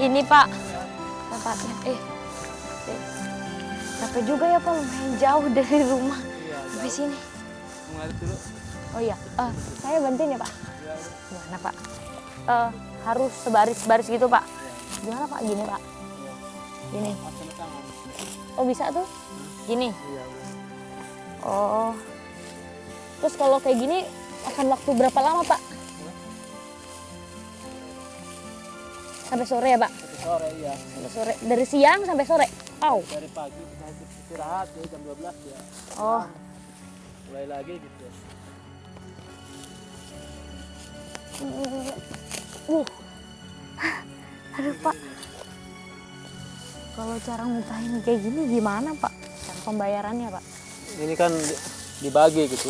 Ini Pak, tempatnya. Capek juga ya Pak, lumayan jauh dari rumah. Iya, Sampai sini. Mau ngaduk dulu? Oh iya, saya bantuin ya Pak. Iya. Gimana Pak? Harus sebaris-baris gitu Pak. Gimana Pak? Gini Pak. Gini. Sama tangan. Oh bisa tuh? Gini. Iya, udah. Oh. Terus kalau kayak gini akan waktu berapa lama Pak? Sampai sore ya Pak? Sampai sore, iya. Sampai sore. Dari siang sampai sore? Oh. Dari pagi kita istirahat ya, jam 12 ya. Oh. Mulai lagi gitu. Aduh Pak. Kalau cara muntahin kayak gini gimana Pak? Cara pembayarannya Pak? Ini kan dibagi gitu.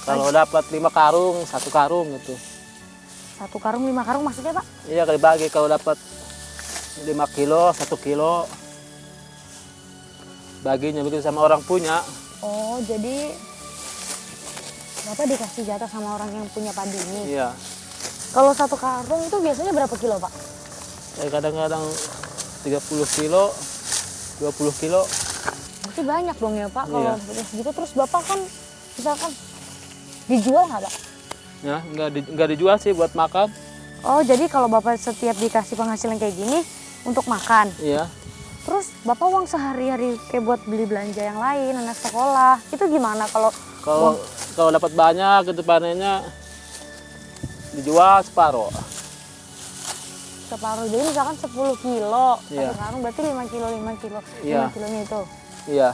Kalau dapat 5 karung, 1 karung gitu. 1 karung 5 karung maksudnya Pak? Iya, dibagi. Kalau dapat 5 kilo, 1 kilo. Baginya begitu sama orang punya. Oh, jadi Bapak dikasih jatah sama orang yang punya padi ini? Iya. Kalau 1 karung itu biasanya berapa kilo Pak? Kadang-kadang 30 kilo, 20 kilo. Berarti banyak dong ya Pak kalau Iya. gitu. Terus Bapak kan misalkan dijual nggak Pak? Ya, nggak dijual sih buat makan. Oh, jadi kalau Bapak setiap dikasih penghasilan kayak gini untuk makan. Iya. Terus Bapak uang sehari-hari kayak buat beli belanja yang lain, anak sekolah, itu gimana kalau Kalau dapat banyak gitu panennya dijual separuh. separuh? Jadi misalkan 10 kilo, Iya. 1 karung berarti 5 kilo, 5 kilo. Iya. 5 kilonya itu. Iya.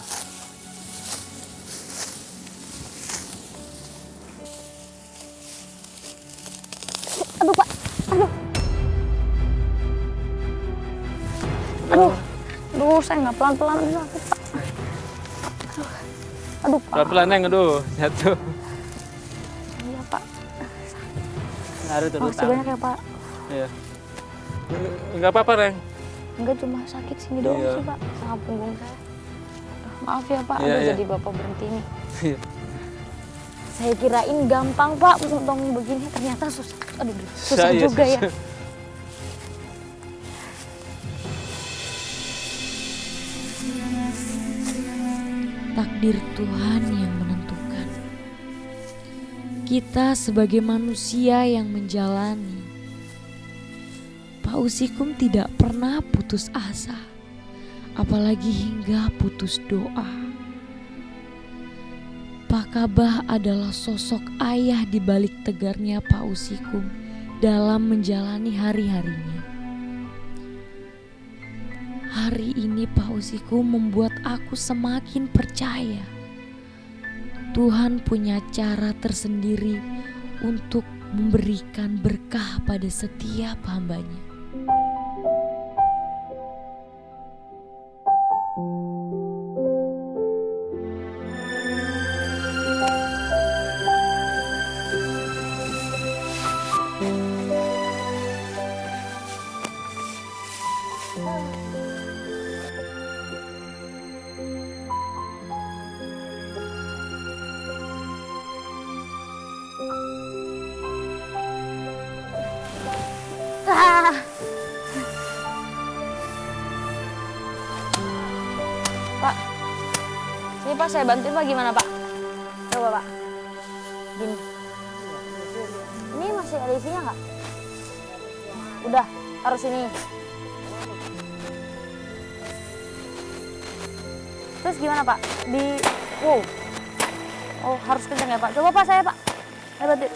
Aduh Pak, aduh. Aduh, saya nggak pelan-pelan ini aku Pak. Aduh Pak. Pelan-pelan Neng, aduh, jatuh. Iya Pak. Ada tuh Makasih banyak ya Pak. Iya. Enggak apa-apa, Neng. Enggak, cuma sakit sini doang Iya. sih Pak, sama punggung saya. Maaf ya Pak, Iya, aduh, iya. jadi Bapak berhenti nih. Iya. Saya kirain gampang Pak, motong begini ternyata susah. Aduh, susah Iya, juga ya. susah. Takdir Tuhan yang menentukan. Kita sebagai manusia yang menjalani. Pak Usikum tidak pernah putus asa, apalagi hingga putus doa. Pak Kabah adalah sosok ayah di balik tegarnya Pak Usikum dalam menjalani hari-harinya. Hari ini Pak Usikum membuat aku semakin percaya Tuhan punya cara tersendiri untuk memberikan berkah pada setiap hambanya. Ah. Pak, sini Pak, saya bantuin Pak, gimana Pak? Coba Pak, gini. Ini masih ada isinya nggak? Udah, taruh sini. Terus gimana Pak? Wow. Oh, harus kencang ya Pak? Coba Pak, saya Pak. Saya bantuin.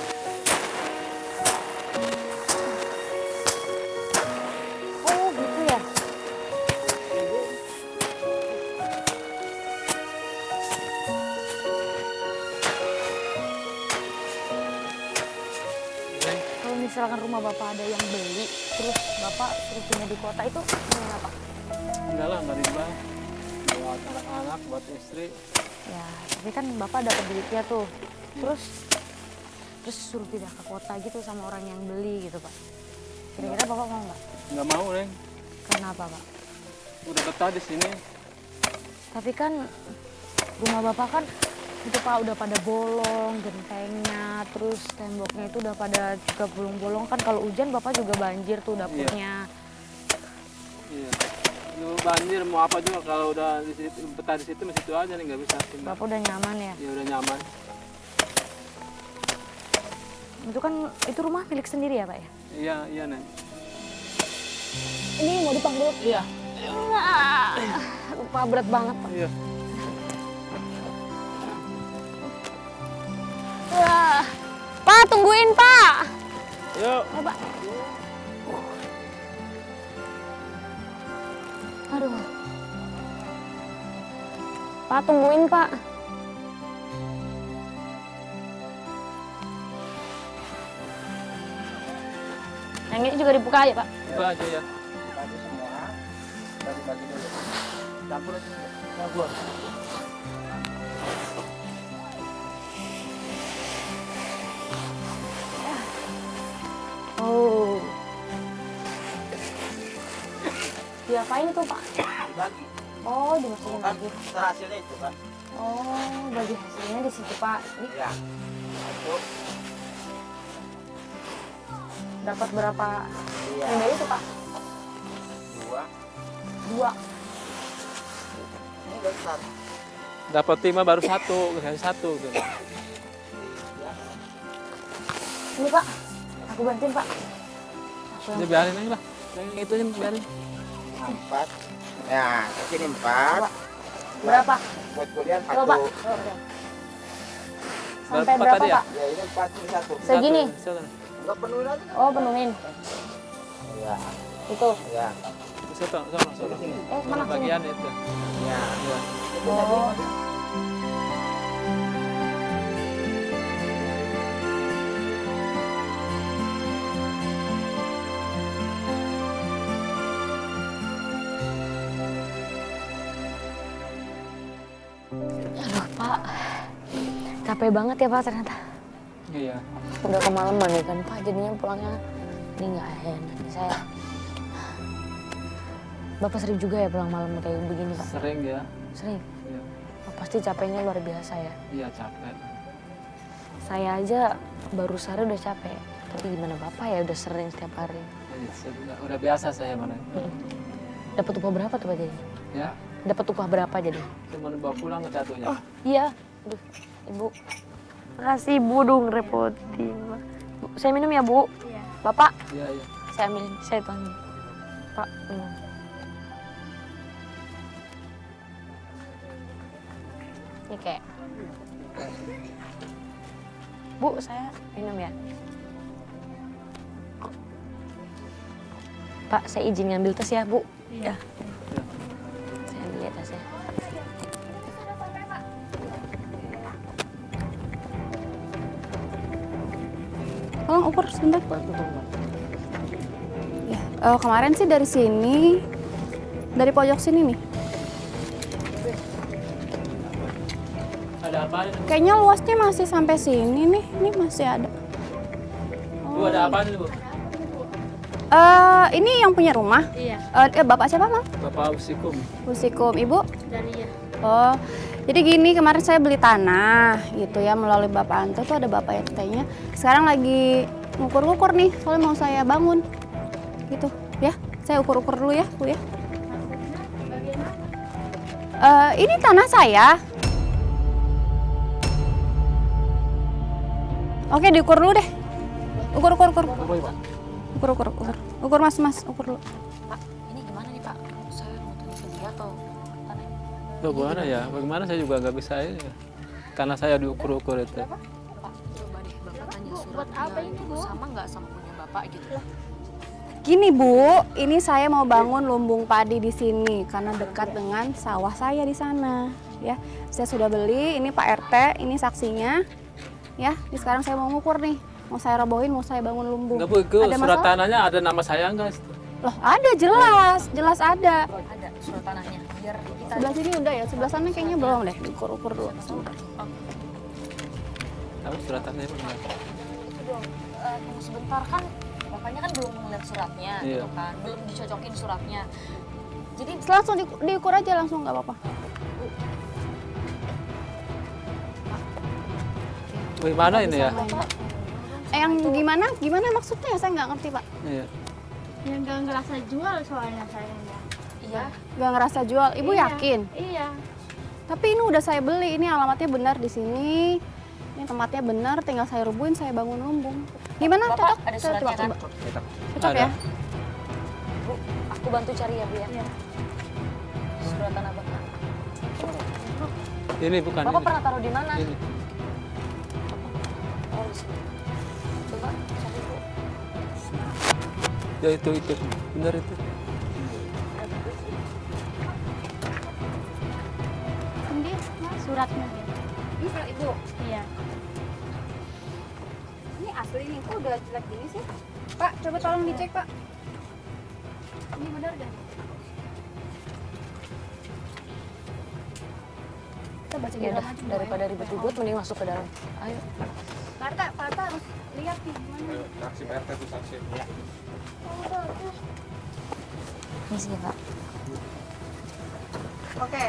Oh, gitu ya. Kalau misalkan rumah Bapak ada yang beli, terus Bapak terus pindah di kota itu gimana Pak? Enggak lah, nggak dijual. Buat anak-anak, buat istri. Ya, tapi kan Bapak dapat duitnya tuh. Terus suruh pindah ke kota gitu sama orang yang beli gitu Pak. Kira-kira Bapak mau nggak? Nggak mau, Neng. Kenapa Pak? Udah betah di sini. Tapi kan rumah Bapak kan itu Pak udah pada bolong gentengnya, terus temboknya itu udah pada juga bolong-bolong kan, kalau hujan Bapak juga banjir tuh dapurnya. Iya. Lu banjir mau apa juga kalau udah di situ betah di situ masih itu aja nih nggak bisa pindah. Bapak udah nyaman ya? Ya udah nyaman. Itu kan itu rumah milik sendiri ya Pak ya? Iya iya nih. Ini mau dipanggil? Iya. Lupa berat banget Pak. Iya. Wah. Pak tungguin Pak. Yuk. Ayo Pak. Aduh. Pak tungguin Pak. Yang ini juga dibuka ya Pak? Buka aja ya. Bagi semua, bagi-bagi dulu. Campur aja. Campur. Oh. Diapain tuh Pak? Bagi. Oh, dimasukin Kan lagi. hasilnya itu kan. Oh, bagi hasilnya di situ Pak. Ini Iya. Itu. dapat berapa Iya. tenda itu Pak? 2. 2. Ini besar. Dapat 5 baru 1, kasih 1 gitu. Ini Pak, aku bantuin Pak. Aku Ini yang biarin aja lah. Yang itu aja biarin. 4. Ya, sini 4. berapa? Buat kuliah 1. Coba. Sampai Berapa berapa tadi ya? Pak? Ya, ini 4 ini 1. Segini. Satu. Enggak penuh lagi. Oh, penuhin. Iya. Itu. Iya. Satu. Mana sini? Bagian itu. Iya. Iya. Oh. Aduh Pak, capek banget ya Pak ternyata. Iya. Udah kemalaman ya kan Pak, jadinya pulangnya ini nggak enak nih saya. Bapak sering juga ya pulang malam kayak begini Pak? Sering ya. Sering? Iya. Oh, pasti capeknya luar biasa ya. Iya capek. Saya aja baru sehari udah capek. Tapi gimana Bapak ya udah sering setiap hari. Udah biasa saya mana. Dapat upah berapa tuh Pak jadi? Ya. Dapat upah berapa jadi? Cuma bawa pulang ke jatuhnya. Oh iya, aduh Ibu. Makasih Ibu dong repotin. Bu, saya minum ya Bu? Iya. Bapak, Iya iya. saya ambilin, saya tanya. Pak, minum. Ini kayak. Bu, saya minum ya. Pak, saya izin ngambil tas ya, Bu. Iya. Saya ambil ya tasnya. Tolong ukur sebentar. Ya, kemarin sih dari sini, dari pojok sini nih. Ada apa ini? Kayaknya luasnya masih sampai sini nih. Ini masih ada. Bu ada apa ini Bu? Ini yang punya rumah. Iya. Bapak siapa, Mam? Bapak Usikum. Usikum, Ibu? Dari ya. Oh, jadi gini kemarin saya beli tanah gitu ya melalui Bapak Anto tuh ada Bapak RT-nya. Sekarang lagi ngukur-ngukur nih, soalnya mau saya bangun. Gitu, ya. Saya ukur-ukur dulu ya, Bu ya. Ini tanah saya. Oke, diukur dulu deh. Ukur. Ukur Mas, ukur dulu. Pak, ini gimana nih Pak? Saya mau tanya ke dia atau tanah? Bagaimana ya? Bagaimana saya juga nggak bisa ini. Tanah saya diukur-ukur itu. Pak, coba deh Bapak tanya suratnya itu sama nggak sama punya Bapak gitu. Gini Bu, ini saya mau bangun lumbung padi di sini karena dekat dengan sawah saya di sana. Ya, saya sudah beli. Ini Pak RT, ini saksinya. Ya, ini sekarang saya mau ngukur nih. Mau saya robohin, mau saya bangun lumbung. Enggak Bu, itu Ada surat masalah? tanahnya ada nama saya enggak? Loh, ada jelas ada. Ada surat tanahnya. Biar kita Sebelah sini udah ya, sebelah sana kayaknya belum deh. Diukur-ukur dulu. Apa surat tanahnya? tunggu sebentar kan Bapaknya kan belum ngeliat suratnya Iya. gitu kan. Belum dicocokin suratnya. Jadi Langsung diukur aja langsung nggak apa-apa. Bagaimana ini ya? Yang gimana? Gimana maksudnya? Saya nggak ngerti Pak. Iya. Ya nggak ngerasa jual soalnya saya. Iya. Nggak ngerasa jual. Ibu Iya. yakin? Iya. Tapi ini udah saya beli, ini alamatnya benar di sini. Ini tempatnya benar, tinggal saya rubuhin, saya bangun lumbung. Gimana? Bapak, Cocok? ada Coba, suratnya kan? coba. Cocok Ada. ya? Bu, aku bantu cari ya Bu ya. Iya. Surat tanah Bapak. Ini bukan Bapak ini. pernah taruh di mana? Ini. Oh, di sini. Coba cari Bu. Ya itu benar itu. Ini suratnya. Ini surat ibu? Iya. Ini asli nih, kok udah jelek gini sih? Pak, coba tolong dicek Pak. Ini benar gak? Kita baca di Ya dalam udah, aja, Bu, daripada ya. ribet-ribet mending masuk ke dalam. Ayo. Pak Arta harus lihat nih gimana. Saksi Pak RT itu saksi. Ini sih Pak. Oke,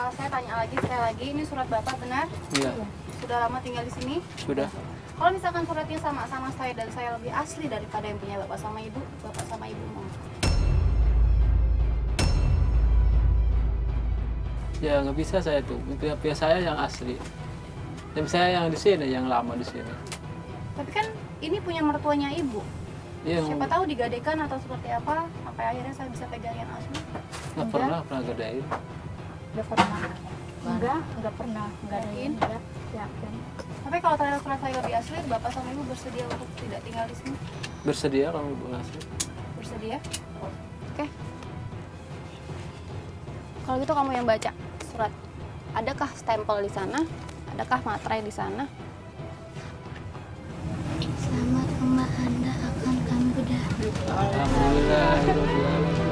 saya tanya lagi sekali lagi, ini surat Bapak benar? Iya. Sudah lama tinggal di sini? Sudah. Kalau misalkan suratnya sama saya dan saya lebih asli daripada yang punya Bapak sama Ibu mau. Ya nggak bisa saya tuh. Pihak saya yang asli. Dan saya yang di sini, yang lama di sini. Tapi kan ini punya mertuanya Ibu. Iya. Siapa tahu digadekan atau seperti apa sampai akhirnya saya bisa pegang yang asli. Nggak pernah gadain. Enggak pernah. Enggak pernah. Enggak ada Yakin? yang enggak yakin. Tapi kalau ternyata surat saya lebih asli, Bapak sama Ibu bersedia untuk tidak tinggal di sini? Bersedia kalau ibu ngasih. Bersedia? Oke. Kalau gitu kamu yang baca surat. Adakah stempel di sana? Adakah materai di sana? Selamat rumah Anda akan kami bedah. Alhamdulillah.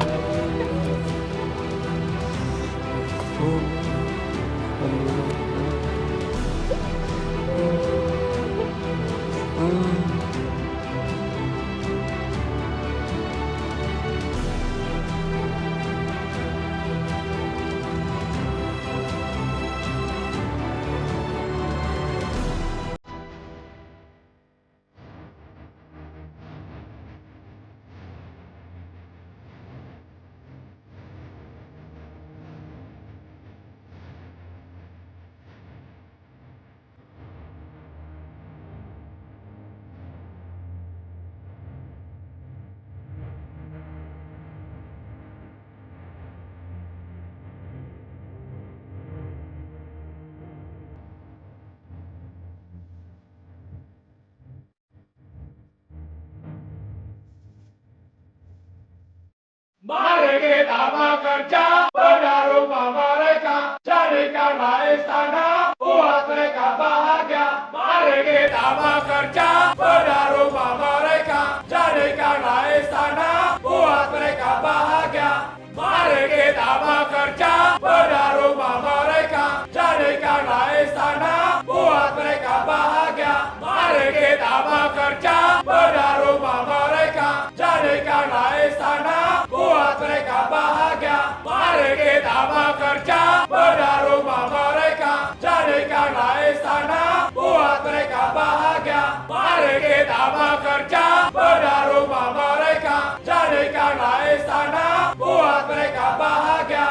Mari kita bekerja, bedah rumah mereka, jadikanlah istana, buat mereka bahagia. Mari kita bekerja, bedah rumah mereka, jadikanlah istana, buat mereka bahagia. Mari kita bekerja, bedah rumah mereka, jadikanlah istana, buat mereka bahagia. Mari kita bekerja, bedah rumah mereka, jadikanlah istana, buat mereka bahagia. Mari kita bekerja, bedah rumah mereka, jadikanlah istana, buat mereka bahagia. Mari kita bekerja, bedah rumah mereka, jadikanlah istana, buat mereka bahagia.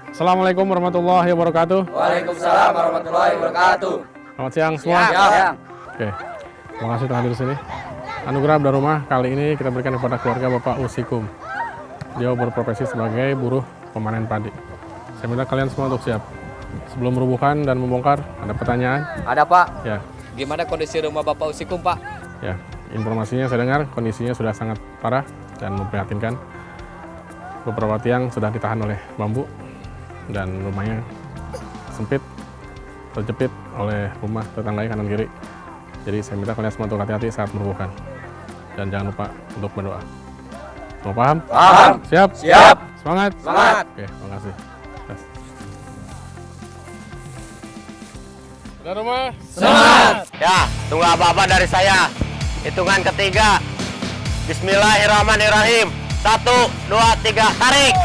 Assalamualaikum warahmatullahi wabarakatuh. Waalaikumsalam warahmatullahi wabarakatuh. Selamat siang semua. Ya. Oke, terima kasih telah hadir di sini. Anugerah Bedah Rumah kali ini kita berikan kepada keluarga Bapak Usikum. Dia berprofesi sebagai buruh pemanen padi. Saya minta kalian semua untuk siap. Sebelum merubuhkan dan membongkar, ada pertanyaan? Ada Pak. Ya, Gimana kondisi rumah Bapak Usikum Pak? ya. Informasinya saya dengar kondisinya sudah sangat parah dan memprihatinkan. Beberapa tiang sudah ditahan oleh bambu dan rumahnya sempit, terjepit oleh rumah tetangganya kanan kiri. Jadi saya minta kalian semua untuk hati-hati saat merubuhkan. Dan jangan lupa untuk berdoa. Semua paham? Paham. Siap? Siap. Semangat? Semangat. Oke, terima kasih. Yes. Bedah rumah. Semangat. Ya, tunggu apa-apa dari saya. Hitungan ketiga. Bismillahirrahmanirrahim. 1, 2, 3, tarik.